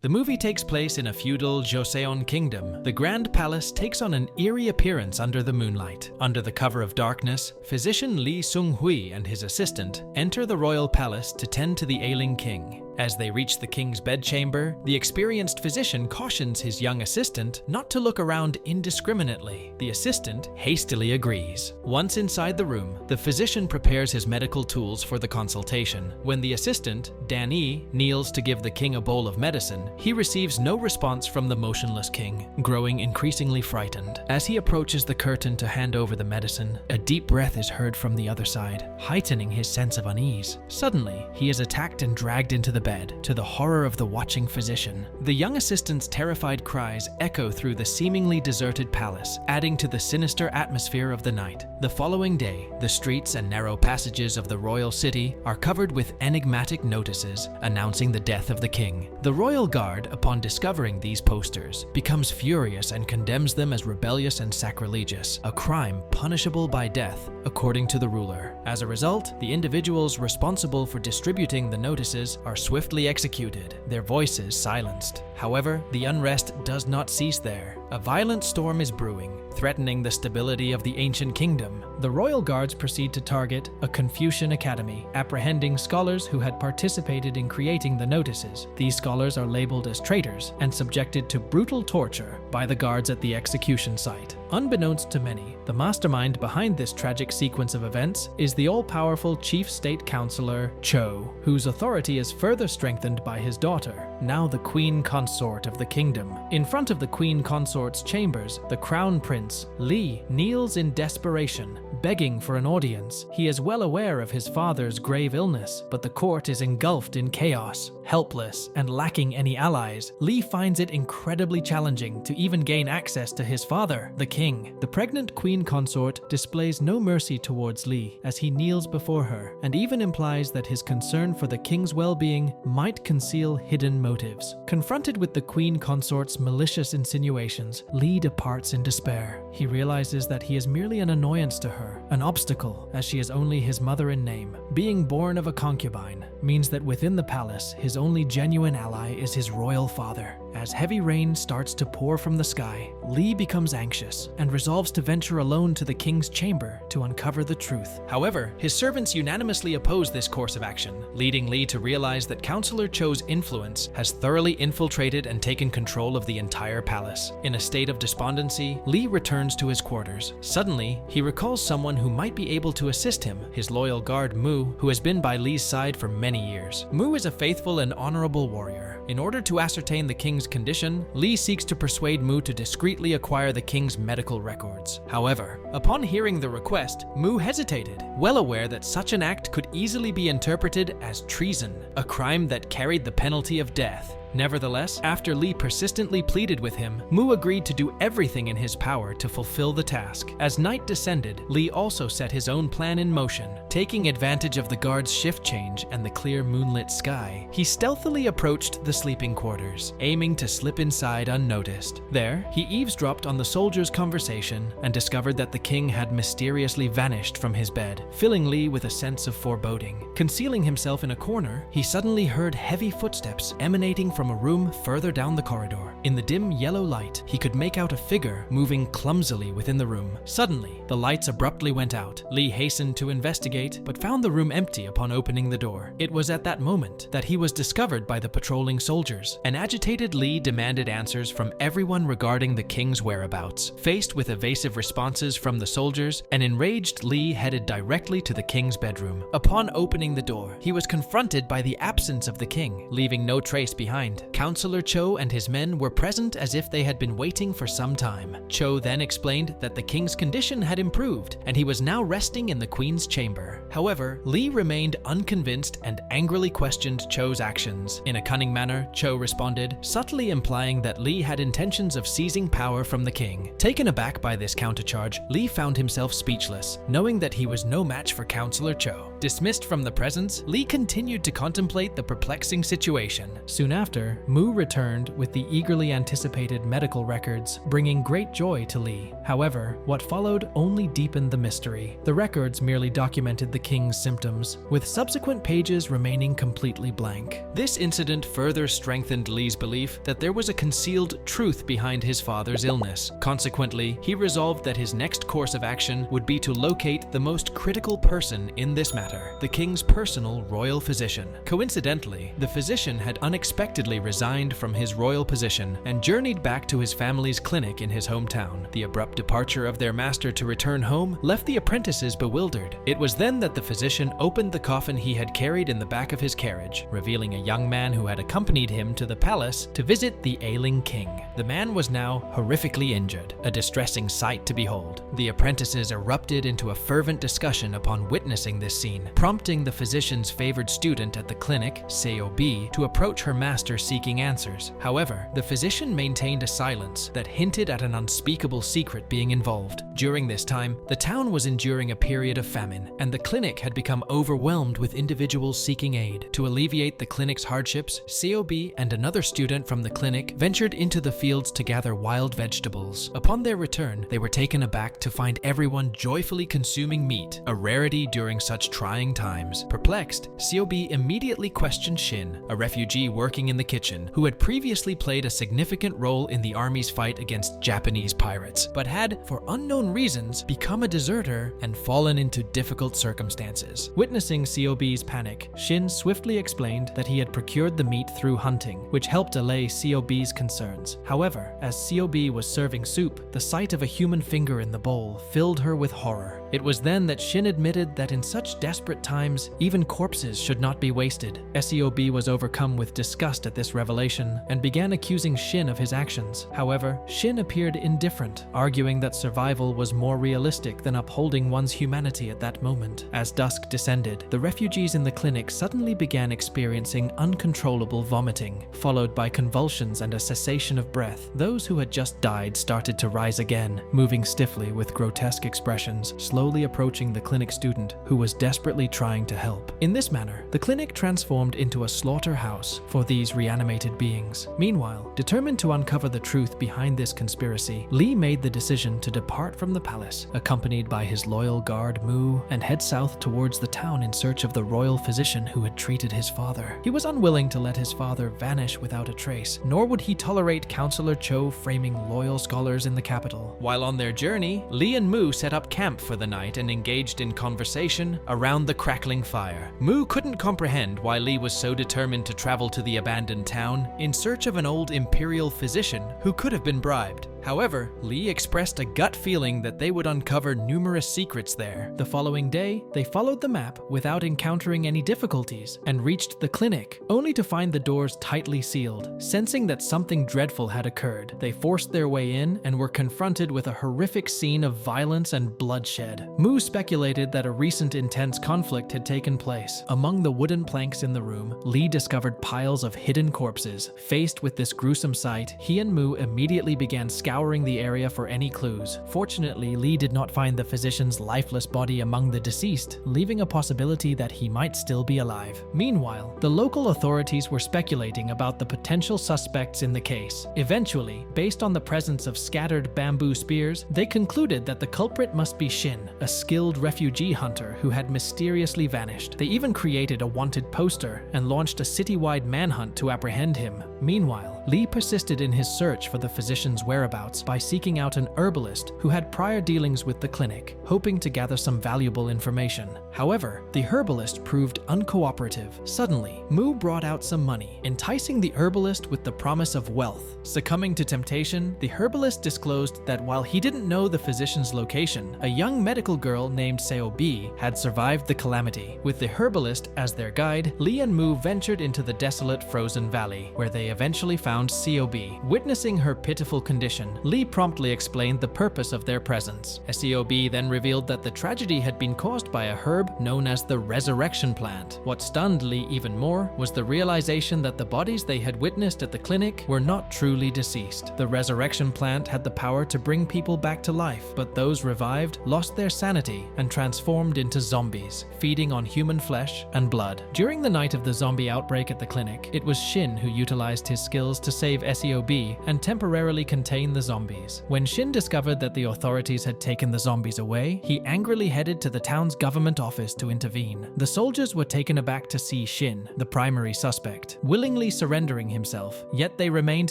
The movie takes place in a feudal Joseon kingdom. The Grand Palace takes on an eerie appearance under the moonlight. Under the cover of darkness, physician Lee Sung-hui and his assistant enter the royal palace to tend to the ailing king. As they reach the king's bedchamber, the experienced physician cautions his young assistant not to look around indiscriminately. The assistant hastily agrees. Once inside the room, the physician prepares his medical tools for the consultation. When the assistant, Dan-ee, kneels to give the king a bowl of medicine, he receives no response from the motionless king, growing increasingly frightened. As he approaches the curtain to hand over the medicine, a deep breath is heard from the other side, heightening his sense of unease. Suddenly, he is attacked and dragged into the bed, to the horror of the watching physician. The young assistant's terrified cries echo through the seemingly deserted palace, adding to the sinister atmosphere of the night. The following day, the streets and narrow passages of the royal city are covered with enigmatic notices announcing the death of the king. The royal guard, upon discovering these posters, becomes furious and condemns them as rebellious and sacrilegious, a crime punishable by death, according to the ruler. As a result, the individuals responsible for distributing the notices are swiftly executed, their voices silenced. However, the unrest does not cease there. A violent storm is brewing, threatening the stability of the ancient kingdom. The royal guards proceed to target a Confucian academy, apprehending scholars who had participated in creating the notices. These scholars are labeled as traitors and subjected to brutal torture by the guards at the execution site. Unbeknownst to many, the mastermind behind this tragic sequence of events is the all-powerful chief state counselor, Cho, whose authority is further strengthened by his daughter, now the queen consort of the kingdom. In front of the queen consort's chambers, the crown prince, Lee, kneels in desperation, begging for an audience. He is well aware of his father's grave illness, but the court is engulfed in chaos. Helpless and lacking any allies, Lee finds it incredibly challenging to even gain access to his father, the king. The pregnant queen consort displays no mercy towards Lee as he kneels before her, and even implies that his concern for the king's well-being might conceal hidden motives. Confronted with the queen consort's malicious insinuations, Lee departs in despair. He realizes that he is merely an annoyance to her, an obstacle, as she is only his mother in name. Being born of a concubine means that within the palace, his only genuine ally is his royal father. As heavy rain starts to pour from the sky, Lee becomes anxious and resolves to venture alone to the king's chamber to uncover the truth. However, his servants unanimously oppose this course of action, leading Lee to realize that Counselor Cho's influence has thoroughly infiltrated and taken control of the entire palace. In a state of despondency, Lee returns to his quarters. Suddenly, he recalls someone who might be able to assist him, his loyal guard Mu, who has been by Lee's side for many years. Mu is a faithful and honorable warrior. In order to ascertain the king's condition, Lee seeks to persuade Mu to discreetly acquire the king's medical records. However, upon hearing the request, Mu hesitated, well aware that such an act could easily be interpreted as treason, a crime that carried the penalty of death. Nevertheless, after Lee persistently pleaded with him, Mu agreed to do everything in his power to fulfill the task. As night descended, Lee also set his own plan in motion. Taking advantage of the guard's shift change and the clear moonlit sky, he stealthily approached the sleeping quarters, aiming to slip inside unnoticed. There, he eavesdropped on the soldiers' conversation and discovered that the king had mysteriously vanished from his bed, filling Lee with a sense of foreboding. Concealing himself in a corner, he suddenly heard heavy footsteps emanating from a room further down the corridor. In the dim yellow light, he could make out a figure moving clumsily within the room. Suddenly, the lights abruptly went out. Lee hastened to investigate, but found the room empty upon opening the door. It was at that moment that he was discovered by the patrolling soldiers. An agitated Lee demanded answers from everyone regarding the king's whereabouts. Faced with evasive responses from the soldiers, an enraged Lee headed directly to the king's bedroom. Upon opening the door, he was confronted by the absence of the king, leaving no trace behind. Counselor Cho and his men were present as if they had been waiting for some time. Cho then explained that the king's condition had improved and he was now resting in the queen's chamber. However, Lee remained unconvinced and angrily questioned Cho's actions. In a cunning manner, Cho responded, subtly implying that Lee had intentions of seizing power from the king. Taken aback by this countercharge, Lee found himself speechless, knowing that he was no match for Counselor Cho. Dismissed from the presence, Lee continued to contemplate the perplexing situation. Soon after, after, Mu returned with the eagerly anticipated medical records, bringing great joy to Li. However, what followed only deepened the mystery. The records merely documented the king's symptoms, with subsequent pages remaining completely blank. This incident further strengthened Li's belief that there was a concealed truth behind his father's illness. Consequently, he resolved that his next course of action would be to locate the most critical person in this matter, the king's personal royal physician. Coincidentally, the physician had unexpectedly resigned from his royal position and journeyed back to his family's clinic in his hometown. The abrupt departure of their master to return home left the apprentices bewildered. It was then that the physician opened the coffin he had carried in the back of his carriage, revealing a young man who had accompanied him to the palace to visit the ailing king. The man was now horrifically injured, a distressing sight to behold. The apprentices erupted into a fervent discussion upon witnessing this scene, prompting the physician's favored student at the clinic, Seob, to approach her master seeking answers. However, the physician maintained a silence that hinted at an unspeakable secret being involved. During this time, the town was enduring a period of famine, and the clinic had become overwhelmed with individuals seeking aid. To alleviate the clinic's hardships, Seob and another student from the clinic ventured into the fields to gather wild vegetables. Upon their return, they were taken aback to find everyone joyfully consuming meat, a rarity during such trying times. Perplexed, Seob immediately questioned Shin, a refugee working in the kitchen, who had previously played a significant role in the army's fight against Japanese pirates, but had, for unknown reasons, become a deserter and fallen into difficult circumstances. Witnessing Seob's panic, Shin swiftly explained that he had procured the meat through hunting, which helped allay Seob's concerns. However, as Seob was serving soup, the sight of a human finger in the bowl filled her with horror. It was then that Shin admitted that in such desperate times, even corpses should not be wasted. Seob was overcome with disgust at this revelation and began accusing Shin of his actions. However, Shin appeared indifferent, arguing that survival was more realistic than upholding one's humanity at that moment. As dusk descended, the refugees in the clinic suddenly began experiencing uncontrollable vomiting, followed by convulsions and a cessation of breath. Those who had just died started to rise again, moving stiffly with grotesque expressions, slowly approaching the clinic student, who was desperately trying to help. In this manner, the clinic transformed into a slaughterhouse for these reanimated beings. Meanwhile, determined to uncover the truth behind this conspiracy, Li made the decision to depart from the palace, accompanied by his loyal guard Mu, and head south towards the town in search of the royal physician who had treated his father. He was unwilling to let his father vanish without a trace, nor would he tolerate Counselor Cho framing loyal scholars in the capital. While on their journey, Li and Mu set up camp for the night and engaged in conversation around the crackling fire. Mu couldn't comprehend why Li was so determined to travel to the abandoned town in search of an old imperial physician who could have been bribed. However, Li expressed a gut feeling that they would uncover numerous secrets there. The following day, they followed the map without encountering any difficulties and reached the clinic, only to find the doors tightly sealed. Sensing that something dreadful had occurred, they forced their way in and were confronted with a horrific scene of violence and bloodshed. Mu speculated that a recent intense conflict had taken place. Among the wooden planks in the room, Li discovered piles of hidden corpses. Faced with this gruesome sight, he and Mu immediately began scouring the area for any clues. Fortunately, Li did not find the physician's lifeless body among the deceased, leaving a possibility that he might still be alive. Meanwhile, the local authorities were speculating about the potential suspects in the case. Eventually, based on the presence of scattered bamboo spears, they concluded that the culprit must be Shin, a skilled refugee hunter who had mysteriously vanished. They even created a wanted poster and launched a citywide manhunt to apprehend him. Meanwhile, Li persisted in his search for the physician's whereabouts by seeking out an herbalist who had prior dealings with the clinic, hoping to gather some valuable information. However, the herbalist proved uncooperative. Suddenly, Mu brought out some money, enticing the herbalist with the promise of wealth. Succumbing to temptation, the herbalist disclosed that while he didn't know the physician's location, a young medical girl named Seob had survived the calamity. With the herbalist as their guide, Li and Mu ventured into the desolate frozen valley, where they eventually found found COB. Witnessing her pitiful condition, Lee promptly explained the purpose of their presence. COB then revealed that the tragedy had been caused by a herb known as the resurrection plant. What stunned Lee even more was the realization that the bodies they had witnessed at the clinic were not truly deceased. The resurrection plant had the power to bring people back to life, but those revived lost their sanity and transformed into zombies, feeding on human flesh and blood. During the night of the zombie outbreak at the clinic, it was Shin who utilized his skills to save SEOB and temporarily contain the zombies. When Shin discovered that the authorities had taken the zombies away, he angrily headed to the town's government office to intervene. The soldiers were taken aback to see Shin, the primary suspect, willingly surrendering himself, yet they remained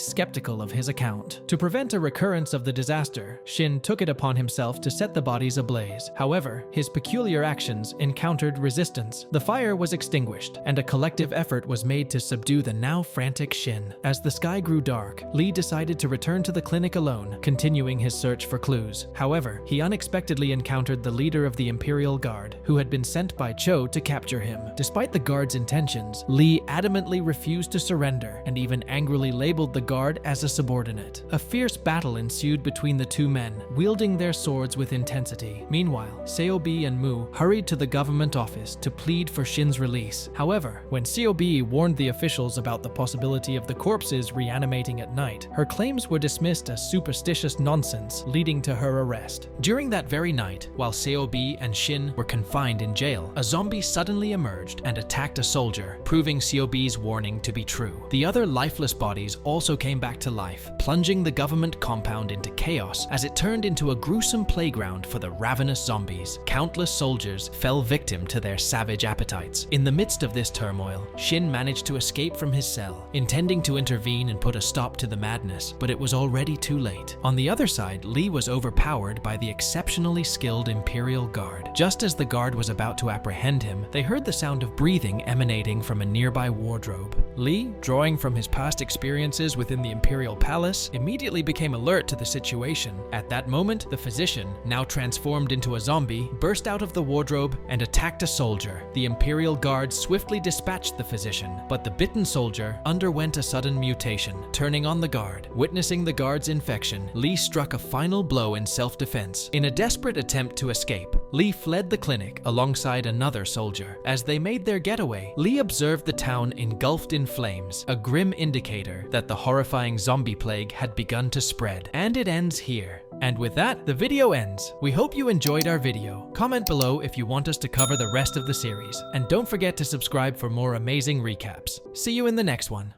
skeptical of his account. To prevent a recurrence of the disaster, Shin took it upon himself to set the bodies ablaze. However, his peculiar actions encountered resistance. The fire was extinguished, and a collective effort was made to subdue the now frantic Shin. As the sky grew dark, Lee decided to return to the clinic alone, continuing his search for clues. However, he unexpectedly encountered the leader of the Imperial Guard, who had been sent by Cho to capture him. Despite the guard's intentions, Lee adamantly refused to surrender and even angrily labeled the guard as a subordinate. A fierce battle ensued between the two men, wielding their swords with intensity. Meanwhile, Seobi and Mu hurried to the government office to plead for Shin's release. However, when Seobi warned the officials about the possibility of the corpses reanimating at night, her claims were dismissed as superstitious nonsense, leading to her arrest. During that very night, while Seobi and Shin were confined in jail, a zombie suddenly emerged and attacked a soldier, proving Seobi's warning to be true. The other lifeless bodies also came back to life, plunging the government compound into chaos as it turned into a gruesome playground for the ravenous zombies. Countless soldiers fell victim to their savage appetites. In the midst of this turmoil, Shin managed to escape from his cell, intending to intervene and put a stop to the madness, but it was already too late. On the other side, Lee was overpowered by the exceptionally skilled Imperial Guard. Just as the guard was about to apprehend him, they heard the sound of breathing emanating from a nearby wardrobe. Lee, drawing from his past experiences within the Imperial Palace, immediately became alert to the situation. At that moment, the physician, now transformed into a zombie, burst out of the wardrobe and attacked a soldier. The Imperial Guard swiftly dispatched the physician, but the bitten soldier underwent a sudden mutation, turning on the guard. Witnessing the guard's infection, Lee struck a final blow in self-defense. In a desperate attempt to escape, Lee fled the clinic alongside another soldier. As they made their getaway, Lee observed the town engulfed in flames, a grim indicator that the horrifying zombie plague had begun to spread. And it ends here. And with that, the video ends. We hope you enjoyed our video. Comment below if you want us to cover the rest of the series. And don't forget to subscribe for more amazing recaps. See you in the next one.